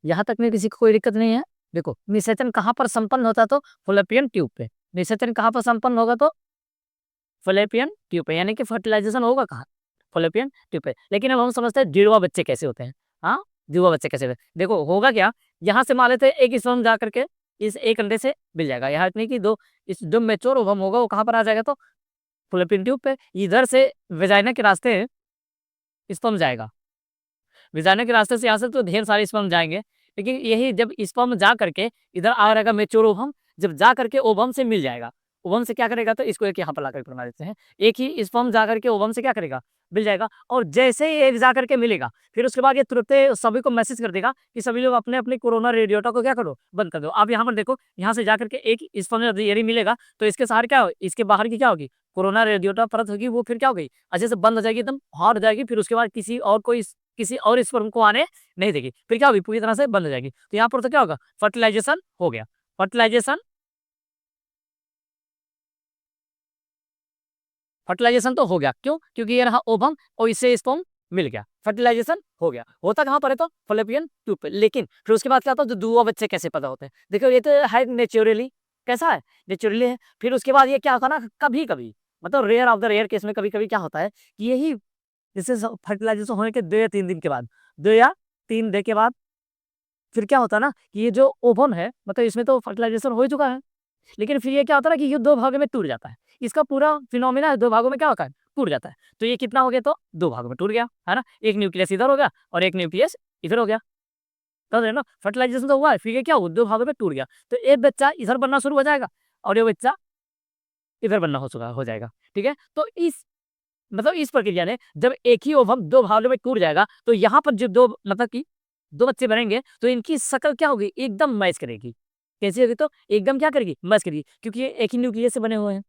यहाँ तक में किसी को कोई दिक्कत नहीं है। देखो निषेचन कहाँ पर संपन्न होता तो फॉलोपियन ट्यूब पे। निषेचन कहाँ पर संपन्न होगा तो फॉलोपियन ट्यूब पे, यानी कि फर्टिलाइजेशन होगा कहाँ? फॉलोपियन ट्यूब पे। लेकिन अब हम समझते हैं जुड़वा बच्चे कैसे होते हैं। हाँ, जुड़वा बच्चे कैसे होते हैं। देखो होगा क्या, यहाँ से मान लेते हैं एक स्पर्म जा करके इस एक अंडे से मिल जाएगा। यहाँ इतनी कि दो इस जो मैच्योर ओवम होगा वो कहाँ पर आ जाएगा तो फॉलोपियन ट्यूब पे। इधर से वेजाइना के रास्ते स्पर्म जाएगा। वेजाइना के रास्ते से यहाँ से तो ढेर सारे स्पर्म जाएंगे, लेकिन यही जब स्पर्म जा करके इधर आ रहेगा मैच्योर ओवम, जब जा करके ओवम से मिल जाएगा, ओवम से क्या करेगा तो इसको एक यहाँ पर ला करके बना देते हैं। एक ही स्पर्म जा करके ओवम से क्या करेगा, मिल जाएगा। और जैसे ही एक जा करके मिलेगा, फिर उसके बाद ये तुरंत सभी को मैसेज कर देगा कि सभी लोग अपने अपने कोरोना रेडियोटा को क्या करो, बंद कर दो। अब यहाँ पर देखो, यहाँ से जा करके एक स्पर्म यदि मिलेगा तो इसके सारे क्या हो, इसके बाहर की क्या होगी, कोरोना रेडियोटा परत होगी, वो फिर क्या हो गई, अच्छे से बंद हो जाएगी, एकदम हार्ड हो जाएगी। फिर उसके बाद किसी और स्पर्म को आने नहीं देगी, फिर क्या होगी, पूरी तरह से बंद हो जाएगी। तो यहाँ पर तो क्या होगा, फर्टिलाइजेशन हो गया। फर्टिलाइजेशन फर्टिलाइजेशन तो हो गया, क्यों, क्योंकि ये रहा ओवम और इससे स्पर्म मिल गया, फर्टिलाइजेशन हो गया। होता कहाँ पर है तो फॉलोपियन ट्यूब पे। लेकिन फिर उसके बाद क्या होता है, जो जुड़वा बच्चे कैसे पैदा होते हैं, देखो ये तो है नेचुरली, कैसा है, नेचुरली है। फिर उसके बाद ये क्या होता है ना, कभी कभी मतलब rare of the rare case में कभी कभी क्या होता है कि यही जैसे फर्टिलाइजेशन होने के 2 या 3 दिन के बाद, 2 या 3 दिन के बाद फिर क्या होता है ना कि ये जो ओवम है, मतलब इसमें तो फर्टिलाइजेशन हो चुका है, लेकिन फिर ये क्या होता है ना कि ये 2 भागों में टूट जाता है। इसका पूरा फिनोमिना 2 भागों में क्या होता है, टूट जाता है। तो ये कितना हो गया तो 2 भागों में टूट गया, है ना। एक न्यूक्लियस इधर हो गया और एक न्यूक्लियस इधर हो गया। समझ रहे हो ना, फर्टिलाइजेशन तो हुआ है, फिर ये क्या हुआ, 2 भागों में टूट गया। तो एक बच्चा इधर बनना शुरू हो जाएगा और ये बच्चा इधर बनना हो जाएगा। ठीक है, तो इस प्रक्रिया ने जब एक ही ओवम 2 भागों में टूट जाएगा, तो यहाँ पर जो दो मतलब कि 2 बच्चे बनेंगे, तो इनकी शक्ल क्या होगी, एकदम मैच करेगी। कैसी होगी तो एकदम क्या करेगी, मैच करेगी, क्योंकि ये एक ही न्यूक्लियस से बने हुए हैं,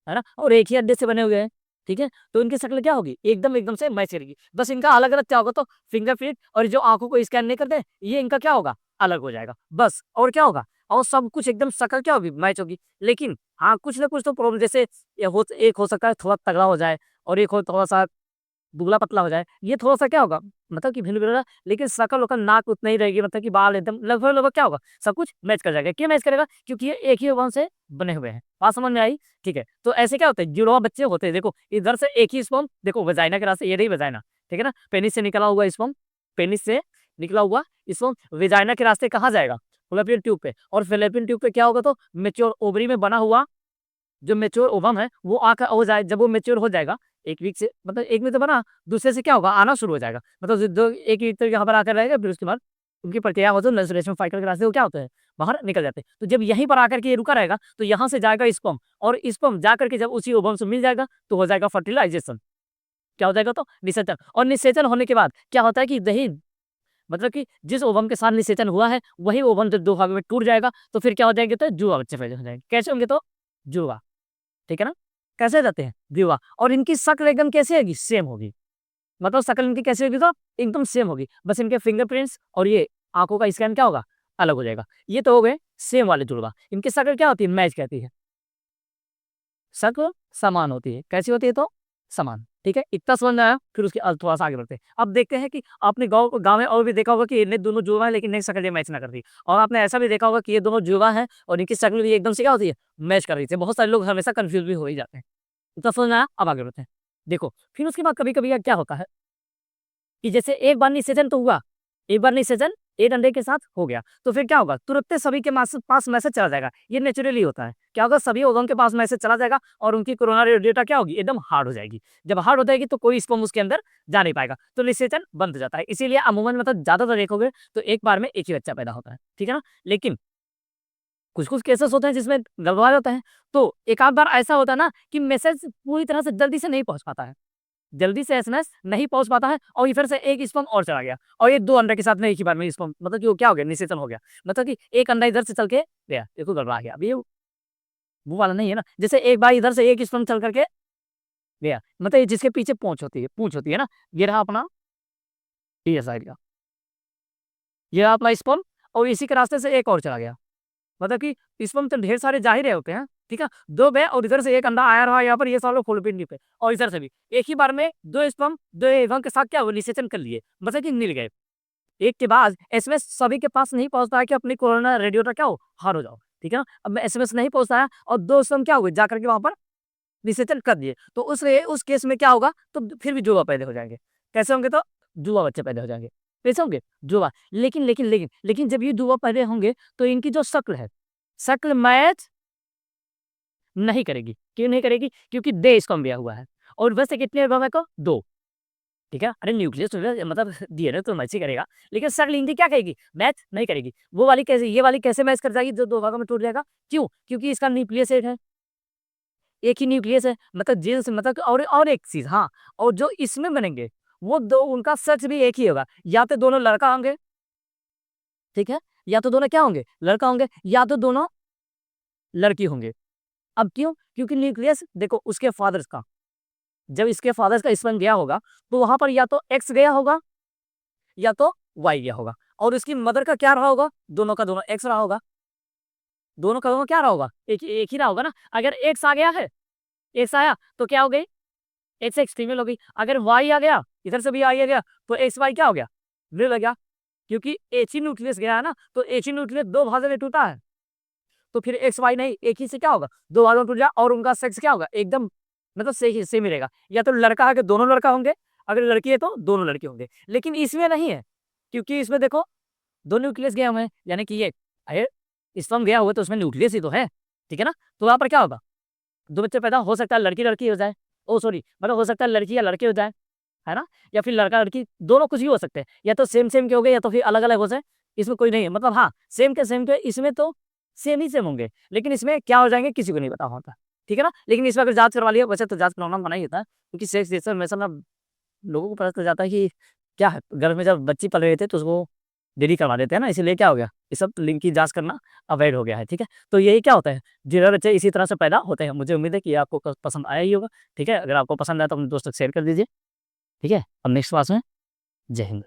है ना, और एक ही अंडे से बने हुए हैं। ठीक है, तो इनकी शक्ल क्या होगी, एकदम एकदम से मैच करेगी। बस इनका अलग अलग क्या होगा तो फिंगरप्रिंट और जो आंखों को स्कैन नहीं करते, ये इनका क्या होगा, अलग हो जाएगा बस। और क्या होगा, और सब कुछ एकदम शक्ल क्या होगी, मैच होगी। लेकिन हाँ, कुछ ना कुछ तो प्रॉब्लम, जैसे एक हो सकता है थोड़ा तगड़ा हो जाए और एक हो थोड़ा सा दुबला पतला हो जाए, ये थोड़ा सा क्या होगा, मतलब कि भिन्न भिन्न, लेकिन शकल वकल नाक उतना ही रहेगी, मतलब कि बाल एकदम लगभग लगभग क्या होगा, सब कुछ मैच कर जाएगा। क्यों मैच करेगा, क्योंकि ये एक ही वंश से बने हुए हैं। बात समझ में आई। ठीक है, तो ऐसे क्या होते हैं, जुड़वा बच्चे होते हैं। देखो इधर से एक ही स्पर्म, देखो वजाइना के रास्ते, ये नहीं वजाइना, ठीक है ना, पेनिस से निकला हुआ स्पर्म, पेनिस से निकला हुआ स्पर्म वेजाइना के रास्ते कहाँ जाएगा, फैलोपियन ट्यूब पे। और फैलोपियन ट्यूब पे क्या होगा तो मेच्योर ओवरी में बना हुआ जो मेच्योर ओवम है वो आकर हो जाए, जब वो मेच्योर हो जाएगा, एक वीक से, मतलब एक में तो बना, दूसरे से क्या होगा, आना शुरू हो जाएगा। मतलब जो एक वीक तक यहाँ पर आकर रहेगा, फिर उसके बाद उनकी प्रक्रिया हो तो रेशम फाइकल के रास्ते वो क्या होते हैं, बाहर निकल जाते हैं। तो जब यहीं पर आकर के ये रुका रहेगा, तो यहाँ से जाएगा स्पर्म, और स्पर्म जा करके जब उसी ओवम से मिल जाएगा तो हो जाएगा फर्टिलाइजेशन। क्या हो जाएगा तो निषेचन। और निषेचन होने के बाद क्या होता है कि दही, मतलब कि जिस ओवम के साथ निषेचन हुआ है वही ओवम जब 2 भागों में टूट जाएगा, तो फिर क्या हो जाएंगे तो जुआ बच्चे पैदा हो जाएंगे। कैसे होंगे तो जुआ, ठीक है ना, कैसे जाते हैं विवाह। और इनकी शक्ल एकदम कैसे होगी, सेम होगी। मतलब शक्ल इनकी कैसे होगी तो एकदम सेम होगी, बस इनके फिंगरप्रिंट्स और ये आंखों का स्कैन क्या होगा, अलग हो जाएगा। ये तो हो गए सेम वाले जुड़वा। इनकी शक्ल क्या होती है, मैच कहती है, शक्ल समान होती है। कैसी होती है तो समान। ठीक है, इतना समझ में आया। फिर उसके थोड़ा सा आगे बढ़ते हैं। अब देखते हैं कि आपने गांव में और भी देखा होगा कि ये दोनों जुड़वा है, लेकिन इनकी शक्ल ये मैच ना करती। और आपने ऐसा भी देखा होगा कि ये दोनों जुड़वा है और इनकी शक्ल भी एकदम से क्या होती है, मैच कर रही थी। बहुत सारे लोग हमेशा कंफ्यूज भी हो ही जाते हैं। इतना समझ में आया, अब आगे बढ़ते हैं। देखो फिर उसके बाद कभी कभी क्या होता है कि जैसे एक बार निषेचन तो हुआ, एक बार निषेचन एक अंडे के साथ हो गया, तो फिर क्या होगा, तुरंत सभी के पास मैसेज चला जाएगा। ये नेचुरली होता है। क्या होगा, सभी ओवम के पास मैसेज चला जाएगा और उनकी कोरोना डेटा क्या होगी, एकदम हार्ड हो जाएगी। जब हार्ड हो जाएगी तो कोई स्पर्म उसके अंदर जा नहीं पाएगा, तो निषेचन बंद हो जाता है। इसीलिए अमूमन मतलब ज्यादातर देखोगे तो एक बार में एक ही बच्चा पैदा होता है, ठीक है ना। लेकिन कुछ कुछ केसेस होते हैं जिसमें गड़बड़ा जाता है। तो एक आध बार ऐसा होता है ना कि मैसेज पूरी तरह से जल्दी से नहीं पहुंच पाता है, जल्दी से एसएमएस नहीं पहुंच पाता है, और ये फिर से एक स्पर्म और चला गया, और ये 2 अंडे के साथ में एक ही बार में स्पर्म, मतलब कि वो क्या हो गया, निषेचन हो गया। मतलब कि एक अंडा इधर से चल के गया, देखो गड़बड़ा गया। अभी ये वो वाला नहीं है ना, जैसे एक बार इधर से एक स्पर्म चल करके गया, मतलब ये जिसके पीछे पूंछ होती है ना, ये रहा अपना ये साइड का, ये रहा अपना स्पर्म, और इसी के रास्ते से एक और चला गया। मतलब कि स्पर्म तो ढेर सारे जा ही रहे होते हैं, ठीक है, 2 बे, और इधर से एक अंडा आया रहा यहाँ पर, ये सालों फॉलोपियन ट्यूब पे, और इधर से भी एक ही बार में 2 स्पर्म 2 एवं के साथ क्या हुआ, निषेचन कर लिए, मतलब कि मिल गए। एक के बाद एसएमएस सभी के पास नहीं पहुंचता है कि अपनी कोरोना रेडियो क्या हो, हार हो जाओ, ठीक है ना। अब मैं एसएमएस नहीं पहुंचता है और दोस्त हम क्या हुए जाकर के वहां पर विसर्जन कर दिए, तो उस केस में क्या होगा, तो फिर भी जुआ पैदा हो जाएंगे। कैसे होंगे, तो जुआ बच्चे पैदा हो जाएंगे। कैसे होंगे, जुआ। लेकिन जब ये जुआ पैदा होंगे तो इनकी जो शक्ल है, शक्ल मैच नहीं करेगी। क्यों नहीं करेगी, क्योंकि दे इसको दिया हुआ है और वैसे कितने एल्बम को, 2, ठीक है। अरे न्यूक्लियस तो मतलब डीएनए तो मैच ही करेगा, लेकिन शक्ल इनकी क्या करेगी, मैच नहीं करेगी। वो वाली कैसे, ये वाली कैसे मैच कर जाएगी, जो 2 भागों में टूट जाएगा। क्यों, क्योंकि इसका न्यूक्लियस एक है, एक ही न्यूक्लियस है, मतलब जीन्स मतलब और एक चीज, हाँ, और जो इसमें बनेंगे वो दो, उनका सेक्स भी एक ही होगा, या तो दोनों लड़का होंगे, ठीक है, या तो दोनों क्या होंगे, लड़का होंगे, या तो दोनों लड़की होंगे। अब क्यों, क्योंकि न्यूक्लियस देखो उसके फादर्स का, जब इसके फादर्स का स्पर्म गया होगा तो वहां पर या तो एक्स गया होगा या तो वाई गया होगा, और उसकी मदर का क्या रहा होगा, दोनों का दोनों एक्स रहा होगा। दोनों का दोनों क्या रहा होगा, एक ही रहा होगा ना। अगर एक्स आ गया है, एक्स आया तो क्या हो गई, एक्स एक्स फीमेल हो गई। अगर वाई आ गया, इधर से भी आई आ गया, तो एक्स वाई क्या हो गया, मेल हो गया। क्योंकि एक ही न्यूक्लियस गया है ना, तो एक ही न्यूक्लियस 2 भागों में टूटा है, तो फिर एक्स वाई नहीं, एक ही से क्या होगा, 2 भागों में टूट जाए, और उनका सेक्स क्या होगा, एकदम मतलब सेम ही रहेगा। या तो लड़का है कि दोनों लड़का होंगे, अगर लड़की है तो दोनों लड़के होंगे। लेकिन इसमें नहीं है, क्योंकि इसमें देखो 2 न्यूक्लियस गए हुए हैं, यानी कि ये अरे स्पर्म गया हुआ है, तो उसमें न्यूक्लियस ही तो है, ठीक है ना। तो वहां पर क्या होगा, 2 बच्चे पैदा हो सकता है, लड़की लड़की हो जाए, ओ सॉरी, मतलब हो सकता है लड़की या लड़के हो जाए, है ना, या फिर लड़का लड़की दोनों कुछ ही हो सकते हैं, या तो सेम सेम के हो गए या तो फिर अलग अलग हो जाए। इसमें कोई नहीं है, मतलब हाँ सेम के इसमें तो सेम ही सेम होंगे, लेकिन इसमें क्या हो जाएंगे किसी को नहीं पता होता, ठीक है ना। लेकिन इसमें अगर जांच करवा लिया, वैसे तो जांच कराना मना ही होता है, क्योंकि सेक्स जैसे हमेशा ना लोगों को पता चल जाता है कि क्या है, घर में जब बच्ची पल रहे थे तो उसको डेली करवा देते हैं ना, इसीलिए क्या हो गया, ये सब लिंक की जांच करना अवॉइड हो गया है, ठीक है। तो यही क्या होता है, जीरा बच्चे इसी तरह से पैदा होते हैं। मुझे उम्मीद है कि आपको पसंद आया ही होगा, ठीक है। अगर आपको पसंद आया तो अपने दोस्तों को शेयर कर दीजिए, ठीक है। अब नेक्स्ट क्लास में, जय हिंद।